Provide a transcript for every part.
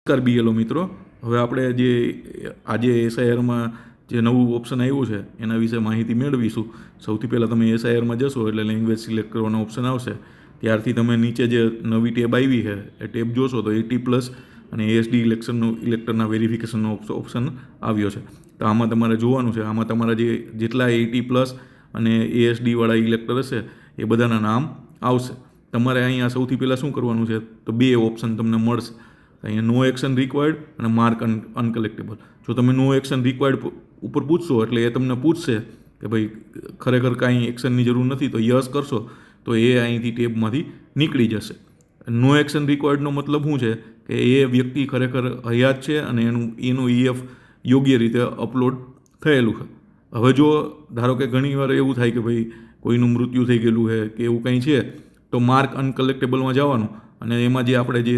નમસ્કાર બીએલઓ મિત્રો, હવે આપણે જે આજે એસઆઈઆરમાં જે નવું ઓપ્શન આવ્યું છે એના વિશે માહિતી મેળવીશું. સૌથી પહેલાં તમે એસઆઈઆરમાં જશો એટલે લેંગ્વેજ સિલેક્ટ કરવાનો ઓપ્શન આવશે. ત્યારથી તમે નીચે જે નવી ટેબ આવી છે એ ટેબ જોશો તો 80+ અને એએસડી ઇલેક્ટરના વેરિફિકેશનનો ઓપ્શન આવ્યો છે. તો આમાં તમારે જોવાનું છે, આમાં તમારા જેટલા 80+ અને એએસડીવાળા ઇલેક્ટર હશે એ બધાના નામ આવશે. તમારે અહીંયા સૌથી પહેલાં શું કરવાનું છે તો બે ઓપ્શન તમને મળશે. અહીંયા નો એક્શન રિક્વાયર્ડ અને માર્ક અનકલેક્ટેબલ. જો તમે નો એક્શન રિક્વાયર્ડ ઉપર પૂછશો એટલે એ તમને પૂછશે કે ભાઈ ખરેખર કાંઈ એક્શનની જરૂર નથી, તો યસ કરશો તો એ અહીંથી ટેબમાંથી નીકળી જશે. નો એક્શન રિક્વાયર્ડનો મતલબ શું છે કે એ વ્યક્તિ ખરેખર હયાત છે અને એનું ઈએફ યોગ્ય રીતે અપલોડ થયેલું છે. હવે જો ધારો કે ઘણીવાર એવું થાય કે ભાઈ કોઈનું મૃત્યુ થઈ ગયેલું છે કે એવું કંઈ છે તો માર્ક અનકલેક્ટેબલમાં જવાનું અને એમાં જે આપણે જે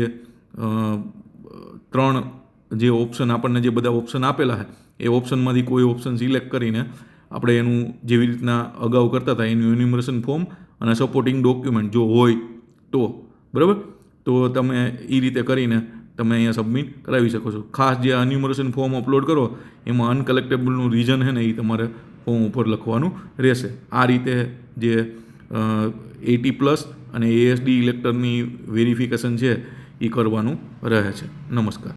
3 જે ઓપ્શન આપણને જે બધા ઓપ્શન આપેલા છે એ ઓપ્શનમાંથી કોઈ ઓપ્શન સિલેક્ટ કરીને આપણે એનું જેવી રીતના અગાઉ કરતા હતા એનું એન્યુમરેશન ફોર્મ અને સપોર્ટિંગ ડોક્યુમેન્ટ જો હોય તો બરાબર, તો તમે એ રીતે કરીને તમે અહીંયા સબમિટ કરાવી શકો છો. ખાસ જે એન્યુમરેશન ફોર્મ અપલોડ કરો એમાં અનકલેક્ટેબલનું રીઝન છે ને એ તમારે ફોર્મ ઉપર લખવાનું રહેશે. આ રીતે જે 80+ અને એએસડી ઇલેક્ટરની વેરિફિકેશન છે એ કરવાનું રહે છે. નમસ્કાર.